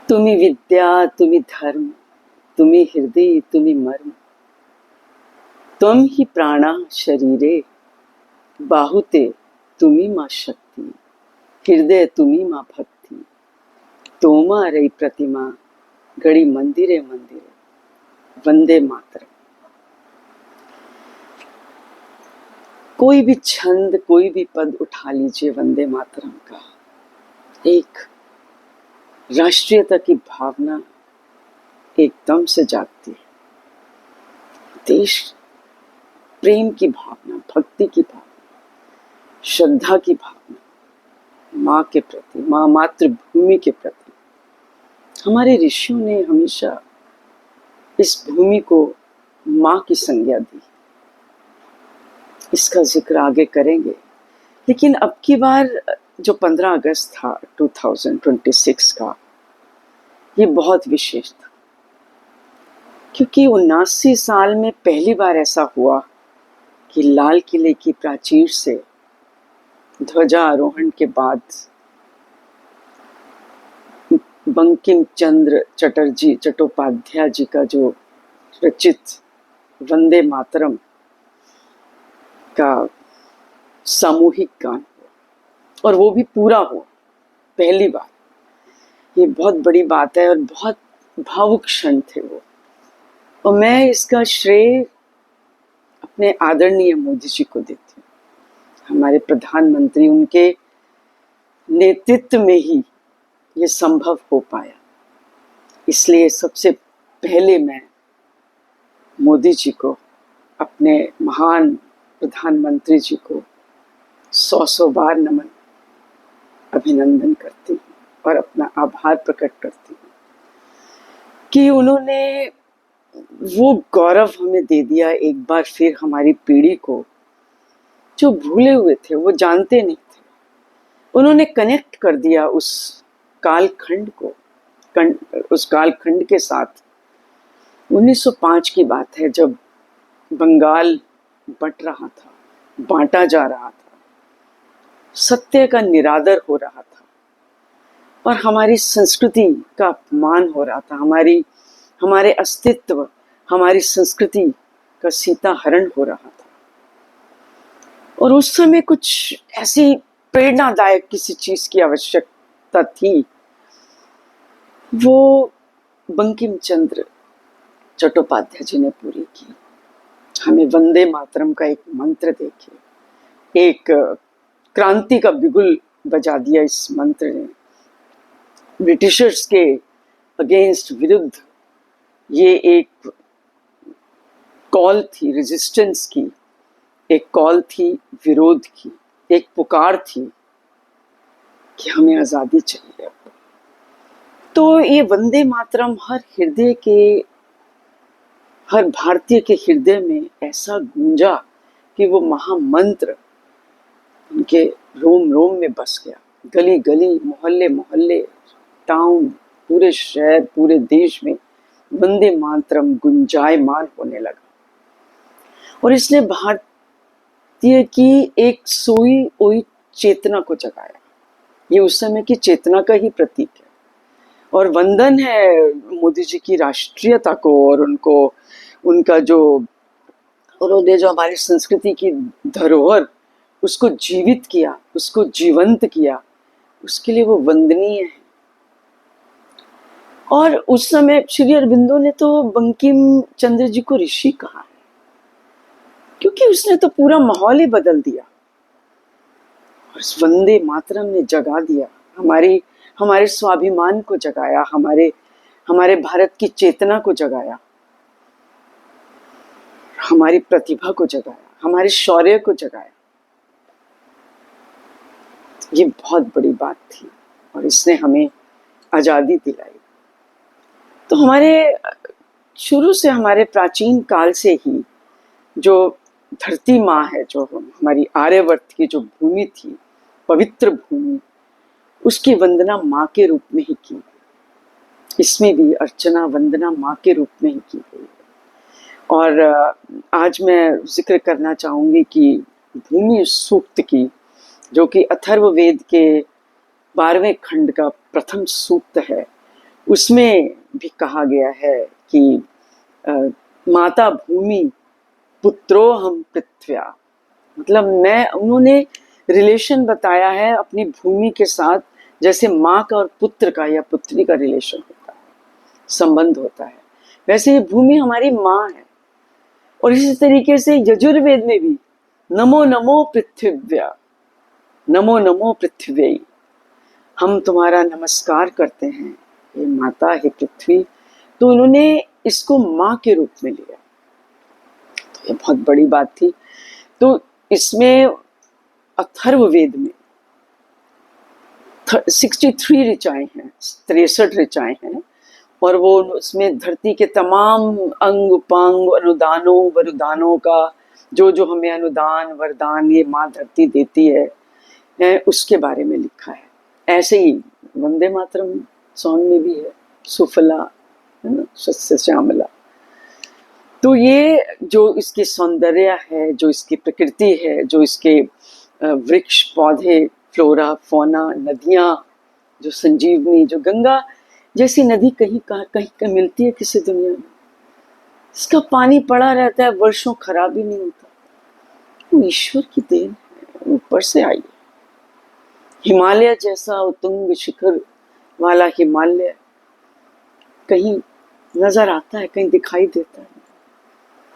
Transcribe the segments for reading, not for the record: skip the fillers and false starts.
तुम्ही विद्या तुम्ही धर्म तुम्ही हृदय तुम्ही मर्म त्वं हि प्राणः शरीरे बाहुते तुम्ही मा शक्ति हृदय तुम्ही मा भक्ति तोमा रई प्रतिमा गड़ी मंदिरे मंदिरे वंदे मातरम। कोई भी छंद कोई भी पद उठा लीजिए वंदे मातरम का, एक राष्ट्रीयता की भावना एकदम से जागती है। देश प्रेम की भावना, भक्ति की भावना, श्रद्धा की भावना, माँ के प्रति, माँ मातृभूमि के प्रति। हमारे ऋषियों ने हमेशा इस भूमि को माँ की संज्ञा दी। इसका जिक्र आगे करेंगे, लेकिन अब की बार जो 15 अगस्त था 2026 का, ये बहुत विशेष था, क्योंकि 79 साल में पहली बार ऐसा हुआ कि लाल किले की प्राचीर से ध्वजारोहण के बाद बंकिम चंद्र चटर्जी चट्टोपाध्याय जी का जो रचित वंदे मातरम का सामूहिक गान हुआ, और वो भी पूरा हुआ पहली बार। ये बहुत बड़ी बात है और बहुत भावुक क्षण थे वो, और मैं इसका श्रेय अपने आदरणीय मोदी जी को देती हूँ। हमारे प्रधानमंत्री, उनके नेतृत्व में ही ये संभव हो पाया। इसलिए सबसे पहले मैं मोदी जी को, अपने महान प्रधानमंत्री जी को 100 बार नमन, अभिनंदन करती हूँ और अपना आभार प्रकट करती हूँ कि उन्होंने वो गौरव हमें दे दिया एक बार फिर हमारी पीढ़ी को, जो भूले हुए थे, वो जानते नहीं थे। उन्होंने कनेक्ट कर दिया उस कालखंड को, उस कालखंड के साथ। 1905 की बात है, जब बंगाल बट रहा था, बांटा जा रहा था, सत्य का निरादर हो रहा था और हमारी संस्कृति का अपमान हो रहा था, हमारे अस्तित्व, हमारी संस्कृति का सीताहरण हो रहा था। और उस समय कुछ ऐसी प्रेरणादायक किसी चीज की आवश्यकता थी, वो बंकिम चंद्र चट्टोपाध्याय जी ने पूरी की। हमें वंदे मातरम का एक मंत्र देके एक क्रांति का बिगुल बजा दिया इस मंत्र ने। ब्रिटिशर्स के अगेंस्ट, विरुद्ध ये एक कॉल थी, रेजिस्टेंस की एक कॉल थी, विरोध की एक पुकार थी कि हमें आजादी चाहिए। तो ये वंदे मातरम हर हृदय के, हर भारतीय के हृदय में ऐसा गूंजा कि वो महामंत्र उनके रोम रोम में बस गया। गली गली, मोहल्ले मोहल्ले, टाउन, पूरे शहर, पूरे देश में वंदे मातरम गुंजायमान होने लगा। और इसने भारतीय की एक सोई ओई चेतना को जगाया। ये उस समय की चेतना का ही प्रतीक है। और वंदन है मोदी जी की राष्ट्रीयता को, और उनका जो, उन्होंने जो हमारी संस्कृति की धरोहर उसको जीवित किया, उसको जीवंत किया, उसके लिए वो वंदनीय है। और उस समय श्री अरबिंदो ने तो बंकिम चंद्र जी को ऋषि कहा है, क्योंकि उसने तो पूरा माहौल ही बदल दिया। और इस वंदे मातरम ने जगा दिया, हमारे स्वाभिमान को जगाया, हमारे भारत की चेतना को जगाया, हमारी प्रतिभा को जगाया, हमारे शौर्य को जगाया। ये बहुत बड़ी बात थी और इसने हमें आजादी दिलाई। तो हमारे शुरू से, हमारे प्राचीन काल से ही जो धरती माँ है, जो हमारी आर्यवर्त की जो भूमि थी, पवित्र भूमि, उसकी वंदना माँ के रूप में ही की। इसमें भी अर्चना, वंदना माँ के रूप में ही की गई। और आज मैं जिक्र करना चाहूंगी कि भूमि सूक्त की, जो कि अथर्ववेद के 12वें खंड का प्रथम सूक्त है, उसमें भी कहा गया है कि माता भूमि पुत्रो हम पृथ्व्या, मतलब उन्होंने रिलेशन बताया है अपनी भूमि के साथ, जैसे माँ का और पुत्र का या पुत्री का रिलेशन होता है, संबंध होता है, वैसे ये भूमि हमारी माँ है। और इसी तरीके से यजुर्वेद में भी नमो नमो पृथ्व्या, नमो नमो पृथ्वी, हम तुम्हारा नमस्कार करते हैं ये माता है पृथ्वी। तो उन्होंने इसको माँ के रूप में लिया, तो ये बहुत बड़ी बात थी। तो इसमें अथर्ववेद में 63 ऋचाएं हैं, 63 ऋचाएं हैं, और वो उसमें धरती के तमाम अंग उपांग अनुदानों वरदानों का जो जो हमें अनुदान वरदान ये माँ धरती देती है उसके बारे में लिखा है। ऐसे ही वंदे मातरम सॉन्ग में भी है, सुफला है ना सस्य श्यामला। तो ये जो इसके सौंदर्य है, जो इसकी प्रकृति है, जो इसके वृक्ष पौधे फ्लोरा फौना, नदियाँ, जो संजीवनी, जो गंगा जैसी नदी कहीं कहीं मिलती है किसी दुनिया में? इसका पानी पड़ा रहता है वर्षों, खराब ही नहीं होता। वो ईश्वर की देन है, ऊपर से आई है। हिमालय जैसा उतुंग शिखर वाला हिमालय कहीं नजर आता है, कहीं दिखाई देता है?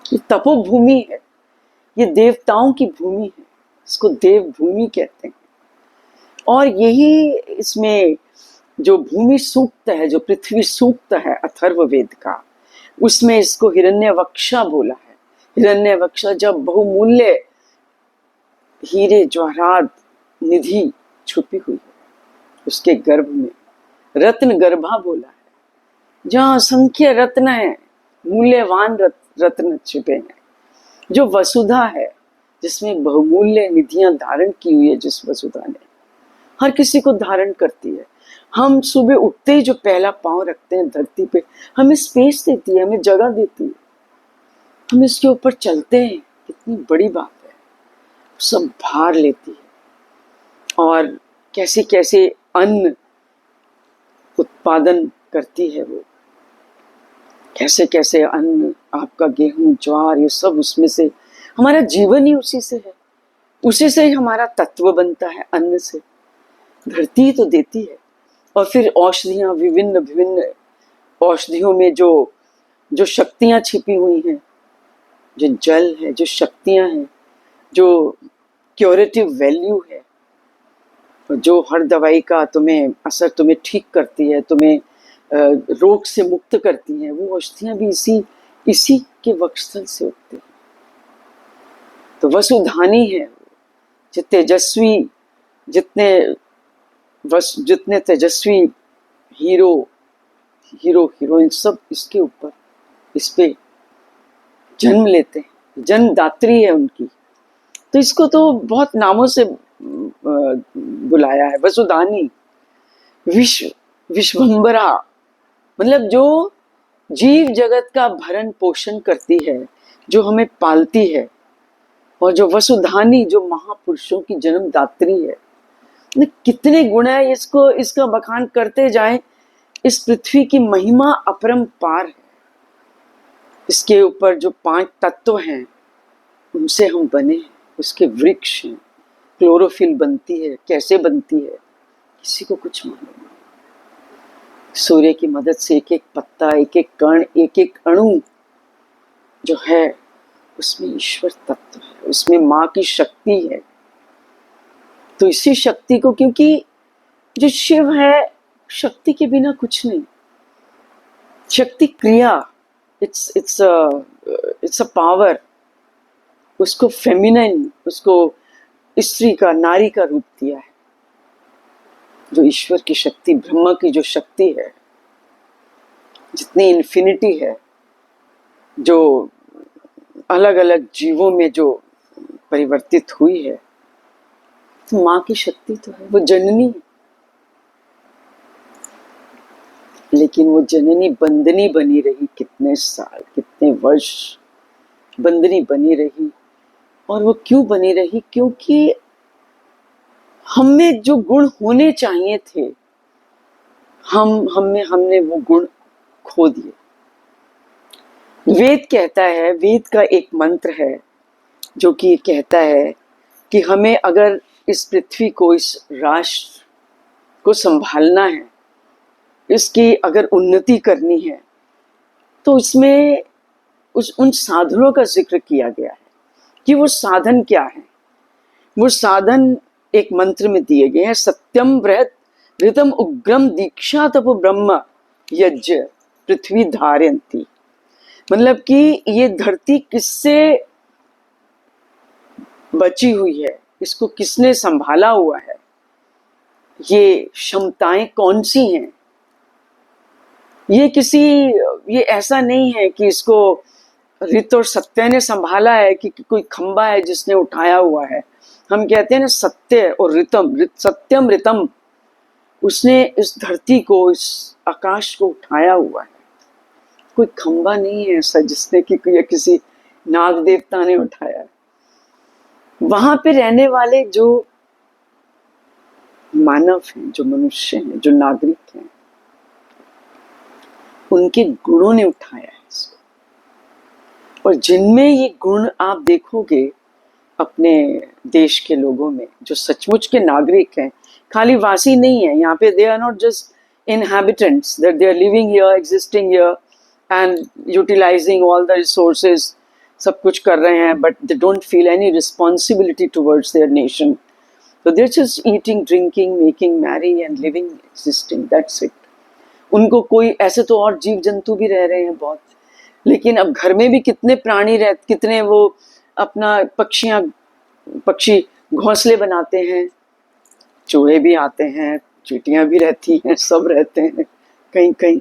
ये तपोभूमि है, ये देवताओं की भूमि है, इसको देवभूमि कहते हैं। और यही इसमें जो भूमि सूक्त है, जो पृथ्वी सूक्त है अथर्ववेद का, उसमें इसको हिरण्यवक्षा बोला है। हिरण्यवक्षा जब बहुमूल्य हीरे जवाहरात निधि छुपी हुई है उसके गर्भ में, रत्न गर्भा बोला है, जहाँ असंख्य रत्न है, मूल्यवान रत्न छिपे हैं। जो वसुधा है, जिसमें बहुमूल्य निधियां धारण की हुई है, जिस वसुधा ने हर किसी को धारण करती है। हम सुबह उठते ही जो पहला पांव रखते हैं धरती पे, हमें स्पेस देती है, हमें जगह देती है, हम इसके ऊपर चलते हैं, कितनी बड़ी बात है। सब भार लेती है और कैसे कैसे अन्न उत्पादन करती है वो, कैसे कैसे अन्न, आपका गेहूं ज्वार ये सब उसमें से, हमारा जीवन ही उसी से है, उसी से ही हमारा तत्व बनता है, अन्न से। धरती तो देती है। और फिर औषधियाँ, विभिन्न विभिन्न औषधियों में जो जो शक्तियाँ छिपी हुई हैं, जो जल है, जो शक्तियाँ हैं, जो क्यूरेटिव वैल्यू है, जो हर दवाई का तुम्हें असर तुम्हें ठीक करती है, तुम्हें रोग से मुक्त करती हैं, वो औषधियाँ भी इसी के वक्षस्थल से उगती हैं। तो वसुधानी है, जो तेजस्वी, जितने तेजस्वी हीरो हीरोइन सब इसके ऊपर, इस पे जन्म लेते हैं, जन्मदात्री है उनकी। तो इसको तो बहुत नामों से बुलाया है, वसुधानी, विश्वंभरा, मतलब जो जीव जगत का भरण पोषण करती है, जो हमें पालती है, और जो वसुधानी, जो महापुरुषों की जन्मदात्री है। कितने गुण है, इसका बखान करते जाएं, इस पृथ्वी की महिमा अपरंपार है। इसके ऊपर जो 5 तत्व हैं उनसे हम बने हैं, उसके वृक्ष हैं, क्लोरोफिल बनती है, कैसे बनती है किसी को कुछ मालूम नहीं। सूर्य की मदद से एक एक पत्ता, एक एक कण, एक एक अणु जो है उसमें ईश्वर तत्व है, उसमें माँ की शक्ति है। तो इसी शक्ति को, क्योंकि जो शिव है शक्ति के बिना कुछ नहीं, शक्ति क्रिया, इट्स अ पावर, उसको फेमिनाइन, उसको स्त्री का, नारी का रूप दिया है। जो ईश्वर की शक्ति, ब्रह्मा की जो शक्ति है, जितनी इन्फिनिटी है, जो अलग अलग जीवों में जो परिवर्तित हुई है, तो माँ की शक्ति तो है, वो जननी है। लेकिन वो जननी बंदनी बनी रही, कितने साल, कितने वर्ष बंदनी बनी रही। और वो क्यों बनी रही? क्योंकि हमें जो गुण होने चाहिए थे हमने वो गुण खो दिए। वेद कहता है, वेद का एक मंत्र है जो कि कहता है कि हमें अगर इस पृथ्वी को, इस राष्ट्र को संभालना है, इसकी अगर उन्नति करनी है, तो इसमें उन साधनों का जिक्र किया गया है कि वो साधन क्या है। वो साधन एक मंत्र में दिए गए हैं, सत्यम बृहत ऋतम उग्रम दीक्षा तपो ब्रह्म यज्ञ पृथ्वी धारयंती। मतलब कि ये धरती किससे बची हुई है, इसको किसने संभाला हुआ है, ये क्षमताएं कौन सी हैं। ये ऐसा नहीं है कि इसको ऋत और सत्य ने संभाला है कि कोई खंबा है जिसने उठाया हुआ है। हम कहते हैं ना सत्य और ऋतम, सत्यम ऋतम, उसने इस धरती को, इस आकाश को उठाया हुआ है। कोई खंबा नहीं है ऐसा जिसने कि किसी नाग देवता ने उठाया है। वहां पे रहने वाले जो मानव हैं, जो मनुष्य हैं, जो नागरिक हैं, उनके गुणों ने उठाया है इसको। और जिनमें ये गुण आप देखोगे अपने देश के लोगों में, जो सचमुच के नागरिक हैं, खाली वासी नहीं है यहाँ पे, they are not just inhabitants, that they are living here, existing here and utilizing all the resources, सब कुछ कर रहे हैं, but they don't feel any responsibility towards their nation. So they're just eating, drinking, making merry and living, existing, that's it. उनको कोई, ऐसे तो और जीव जंतु भी रह रहे हैं बहुत, लेकिन अब घर में भी कितने प्राणी कितने वो अपना पक्षी घोंसले बनाते हैं, चूहे भी आते हैं, चींटियां भी रहती हैं, सब रहते हैं कहीं कहीं।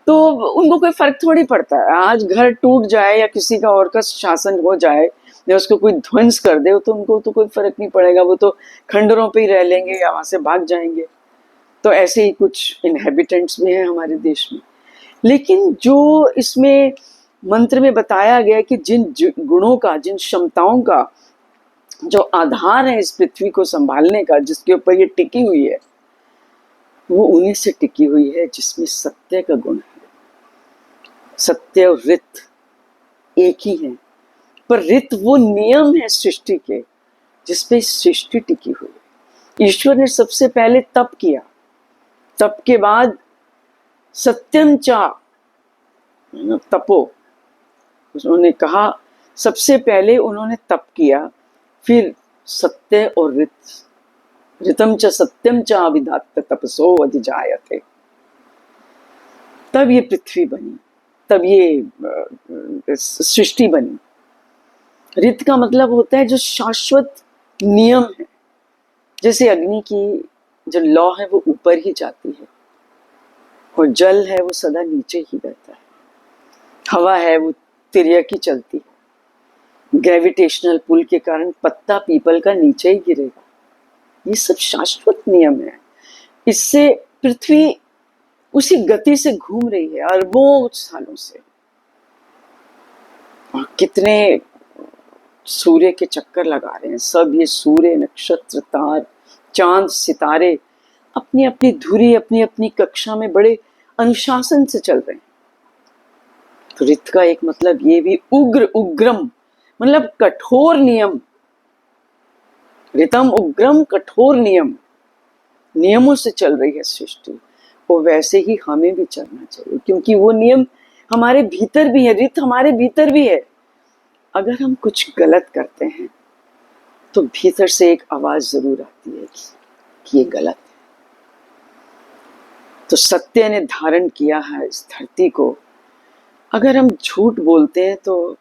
तो उनको कोई फर्क थोड़ी पड़ता है। आज घर टूट जाए या किसी का और का शासन हो जाए या उसको कोई ध्वंस कर दे, तो उनको तो कोई फर्क नहीं पड़ेगा, वो तो खंडरों पे ही रह लेंगे या वहां से भाग जाएंगे। तो ऐसे ही कुछ इनहेबिटेंट्स भी हैं हमारे देश में। लेकिन जो इसमें मंत्र में बताया गया कि जिन गुणों का, जिन क्षमताओं का जो आधार है इस पृथ्वी को संभालने का, जिसके ऊपर ये टिकी हुई है, वो उन्हीं से टिकी हुई है जिसमें सत्य का गुण है। सत्य और ऋत एक ही है, पर ऋत वो नियम है सृष्टि के जिसपे सृष्टि टिकी हुई है। ईश्वर ने सबसे पहले तप किया, तप के बाद सत्यम चा तपो, उन्होंने कहा सबसे पहले उन्होंने तप किया, फिर सत्य और ऋतम च सत्यम च अभिधात्त तपसो अधिजायते। तब ये पृथ्वी बनी, तब ये सृष्टि बनी। ऋत का मतलब होता है जो शाश्वत नियम है। जैसे अग्नि की जो लौ है वो ऊपर ही जाती है, और जल है वो सदा नीचे ही रहता है, हवा है वो तिर्यक ही चलती है, ग्रेविटेशनल पुल के कारण पत्ता पीपल का नीचे ही गिरेगा। ये सब शाश्वत नियम है। इससे पृथ्वी उसी गति से घूम रही है अरबों सालों से। और कितने सूर्य के चक्कर लगा रहे हैं सब, ये सूर्य, नक्षत्र, तार, चांद, सितारे अपनी अपनी धुरी, अपनी अपनी कक्षा में बड़े अनुशासन से चल रहे हैं। तो ऋत का एक मतलब ये भी उग्रम, मतलब कठोर नियम। ऋतम उग्रम, कठोर नियमों से चल रही है सृष्टि। और वैसे ही हमें भी चलना चाहिए, क्योंकि वो नियम हमारे भीतर भी है, ऋत हमारे भीतर भी है। अगर हम कुछ गलत करते हैं तो भीतर से एक आवाज जरूर आती है कि ये गलत है। तो सत्य ने धारण किया है इस धरती को। अगर हम झूठ बोलते हैं तो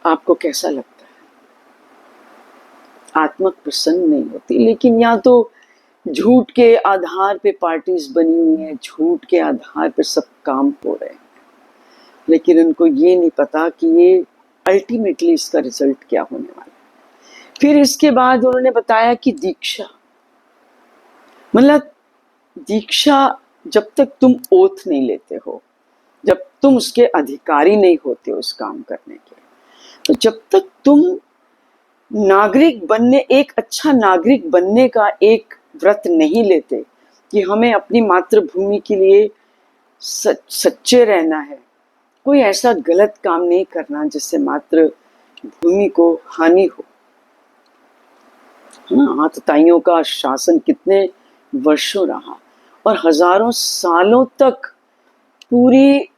आपको कैसा लगता है? आत्मा प्रसन्न नहीं होती। लेकिन यहाँ तो झूठ के आधार पे पार्टीज बनी हुई हैं, झूठ के आधार पे सब काम हो रहे हैं, लेकिन उनको ये नहीं पता कि ये अल्टीमेटली इसका रिजल्ट क्या होने वाला है। फिर इसके बाद उन्होंने बताया कि दीक्षा, मतलब दीक्षा जब तक तुम ओथ नहीं लेते हो, जब तुम उसके अधिकारी नहीं होते हो उस काम करने के, तो जब तक तुम नागरिक बनने, एक अच्छा नागरिक बनने का एक व्रत नहीं लेते, कि हमें अपनी मातृभूमि के लिए सच्चे रहना है, कोई ऐसा गलत काम नहीं करना जिससे मातृभूमि को हानि हो। हाँ, आतताइयों का शासन कितने वर्षों रहा और हजारों सालों तक पूरी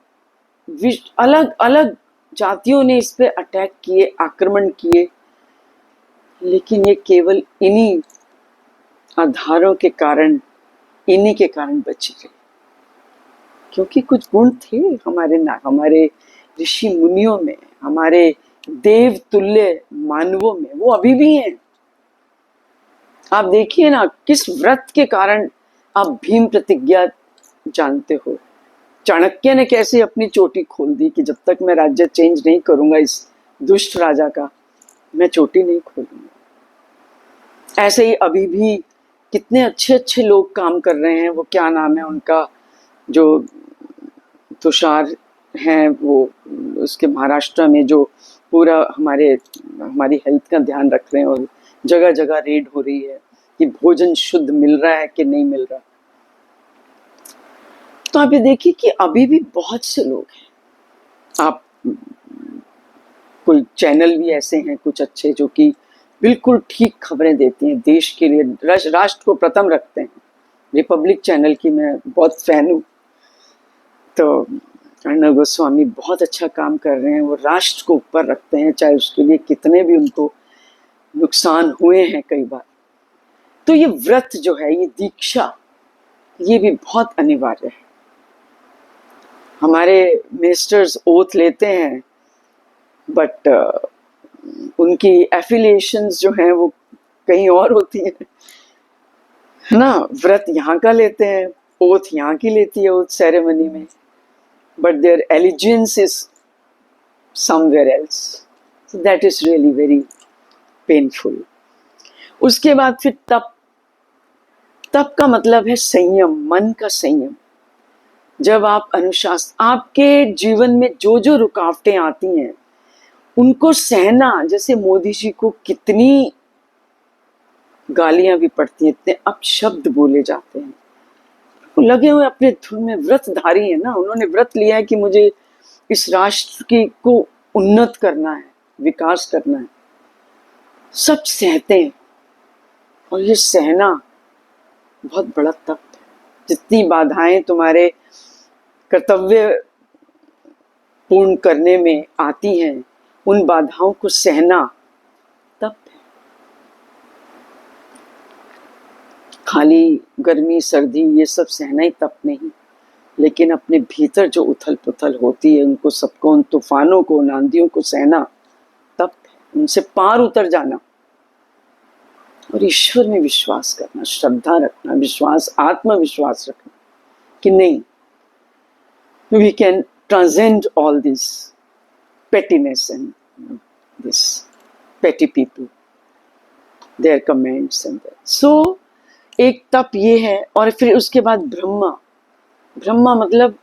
अलग अलग जातियों ने इस पे अटैक किए, आक्रमण किए, लेकिन ये केवल इन्हीं आधारों के कारण, इन्हीं के कारण बची रही, क्योंकि कुछ गुण थे हमारे ऋषि मुनियों में, हमारे देव तुल्य मानवों में, वो अभी भी हैं। आप देखिए ना, किस व्रत के कारण आप भीम प्रतिज्ञा जानते हो। चाणक्य ने कैसे अपनी चोटी खोल दी कि जब तक मैं राज्य चेंज नहीं करूंगा इस दुष्ट राजा का, मैं चोटी नहीं खोलूंगा। ऐसे ही अभी भी कितने अच्छे अच्छे लोग काम कर रहे हैं। वो क्या नाम है उनका, जो तुषार हैं, वो उसके महाराष्ट्र में जो पूरा हमारी हेल्थ का ध्यान रख रहे हैं और जगह जगह रेड हो रही है कि भोजन शुद्ध मिल रहा है कि नहीं मिल रहा। तो आप ये देखिए कि अभी भी बहुत से लोग हैं। आप कोई चैनल भी ऐसे हैं कुछ अच्छे जो कि बिल्कुल ठीक खबरें देती हैं, देश के लिए राष्ट्र को प्रथम रखते हैं। रिपब्लिक चैनल की मैं बहुत फैन हूँ। तो अर्णव गोस्वामी बहुत अच्छा काम कर रहे हैं, वो राष्ट्र को ऊपर रखते हैं, चाहे उसके लिए कितने भी उनको नुकसान हुए हैं कई बार। तो ये व्रत जो है, ये दीक्षा, ये भी बहुत अनिवार्य है। हमारे मिनिस्टर्स ओथ लेते हैं, बट उनकी एफिलिएशंस जो हैं वो कहीं और होती हैं, है ना। व्रत यहाँ का लेते हैं, ओथ यहाँ की लेती है ओथ सेरेमनी में, but their allegiance is somewhere else. So that is really very painful. उसके बाद फिर तप का मतलब है संयम, मन का संयम। जब आप अनुशासन, आपके जीवन में जो जो रुकावटें आती हैं उनको सहना। जैसे मोदी जी को कितनी गालियां भी पड़ती हैं, इतने अपशब्द बोले जाते हैं, वो लगे हुए अपने धुन में, व्रतधारी है ना, उन्होंने व्रत लिया है कि मुझे इस राष्ट्र को उन्नत करना है, विकास करना है। सब सहते हैं और ये सहना बहुत बड़ा तप है। जितनी बाधाएं तुम्हारे कर्तव्य पूर्ण करने में आती हैं, उन बाधाओं को सहना तप है। खाली गर्मी सर्दी ये सब सहना ही तप नहीं, लेकिन अपने भीतर जो उथल पुथल होती है उनको सबको, उन तूफानों को, उन आंधियों को सहना तप है। उनसे पार उतर जाना और ईश्वर में विश्वास करना, श्रद्धा रखना, विश्वास, आत्मविश्वास रखना कि नहीं, we can transcend all this pettiness and this petty people, their comments and that. So एक तप ये है। और फिर उसके बाद ब्रह्मा मतलब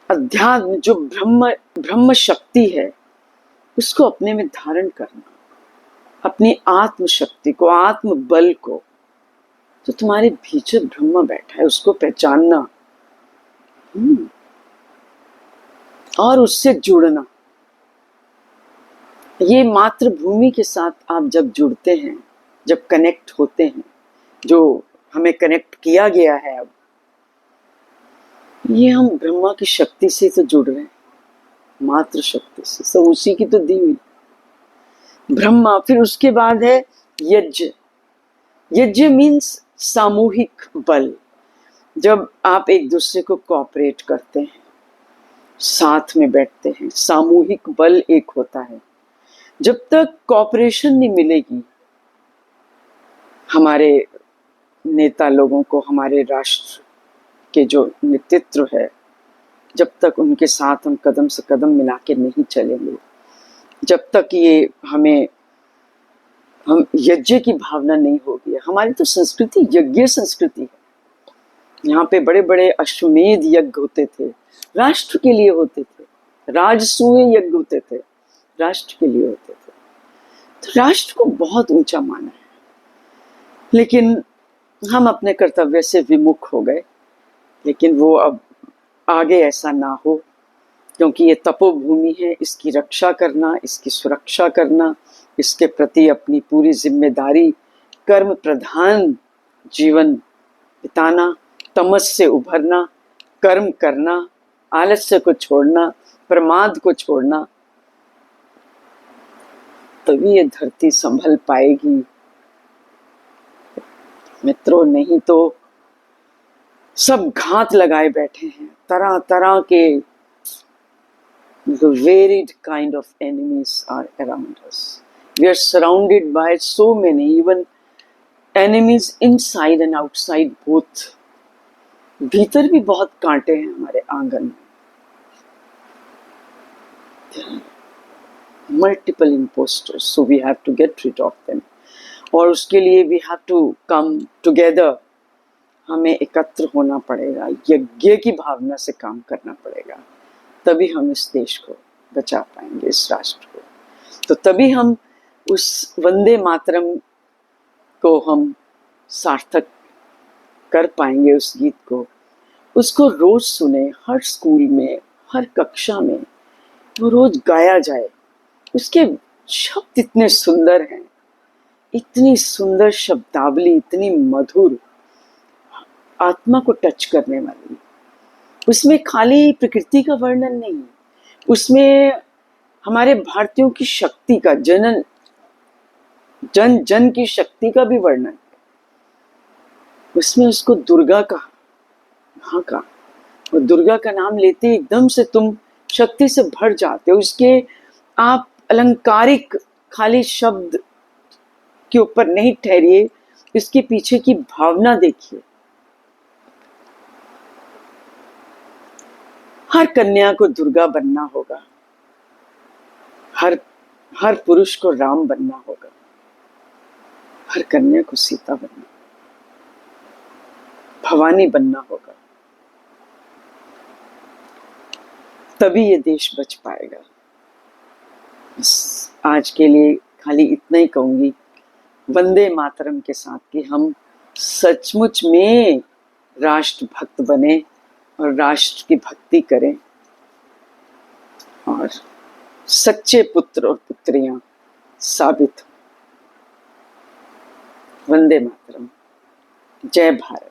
अध्यात्म, जो ब्रह्म शक्ति है उसको अपने में धारण करना, अपनी आत्म शक्ति को, आत्म बल को, तो तुम्हारे भीतर ब्रह्म बैठा है उसको पहचानना और उससे जुड़ना। ये मातृभूमि के साथ आप जब जुड़ते हैं, जब कनेक्ट होते हैं, जो हमें कनेक्ट किया गया है, अब ये हम ब्रह्मा की शक्ति से तो जुड़ रहे हैं, मातृ शक्ति से, सब उसी की तो दी हुई ब्रह्मा। फिर उसके बाद है यज्ञ। यज्ञ मीन्स सामूहिक बल। जब आप एक दूसरे को कोऑपरेट करते हैं, साथ में बैठते हैं, सामूहिक बल एक होता है। जब तक कॉपरेशन नहीं मिलेगी हमारे नेता लोगों को, हमारे राष्ट्र के जो नेतृत्व है, जब तक उनके साथ हम कदम से कदम मिला के नहीं चलेंगे, जब तक ये हम यज्ञ की भावना नहीं होगी। हमारी तो संस्कृति यज्ञ संस्कृति है। यहाँ पे बड़े बड़े अश्वमेध यज्ञ होते थे, राष्ट्र के लिए होते थे। राजसूय यज्ञ होते थे, राष्ट्र के लिए होते थे। तो राष्ट्र को बहुत ऊंचा माना है। लेकिन हम अपने कर्तव्य से विमुख हो गए, लेकिन वो अब आगे ऐसा ना हो, क्योंकि ये तपोभूमि है। इसकी रक्षा करना, इसकी सुरक्षा करना, इसके प्रति अपनी पूरी जिम्मेदारी, कर्म प्रधान जीवन बिताना, तमस से उभरना, कर्म करना, आलस्य को छोड़ना, प्रमाद को छोड़ना, तभी ये धरती संभल पाएगी मित्रों। नहीं तो सब घात लगाए बैठे हैं, तरह तरह के varied kind of enemies are around us. We are surrounded by so many, even enemies inside and outside both. भीतर भी बहुत कांटे हैं हमारे आंगन में। Multiple imposters, so we have to get rid of them. और उसके लिए we have to come together. हमें एकत्र होना पड़ेगा, यज्ञ की भावना से काम करना पड़ेगा, तभी हम इस देश को बचा पाएंगे, इस राष्ट्र को। तो तभी हम उस वंदे मातरम को हम सार्थक कर पाएंगे, उस गीत को। उसको रोज सुने, हर स्कूल में, हर कक्षा में वो रोज गाया जाए। उसके शब्द इतने सुंदर हैं, इतनी सुंदर शब्दावली, इतनी मधुर, आत्मा को टच करने वाली। उसमें खाली प्रकृति का वर्णन नहीं, उसमें हमारे भारतीयों की शक्ति का, जन जन की शक्ति का भी वर्णन। उसमें उसको दुर्गा का, हाँ का, और दुर्गा का नाम लेते एकदम से तुम शक्ति से भर जाते हो। उसके आप अलंकारिक खाली शब्द के ऊपर नहीं ठहरिए, इसके पीछे की भावना देखिए। हर कन्या को दुर्गा बनना होगा, हर पुरुष को राम बनना होगा, हर कन्या को सीता बनना, भवानी बनना होगा, तभी ये देश बच पाएगा। आज के लिए खाली इतना ही कहूंगी, वंदे मातरम के साथ कि हम सचमुच में राष्ट्र भक्त बने और राष्ट्र की भक्ति करें, और सच्चे पुत्र और पुत्रियां साबित हो। वंदे मातरम। जय भारत।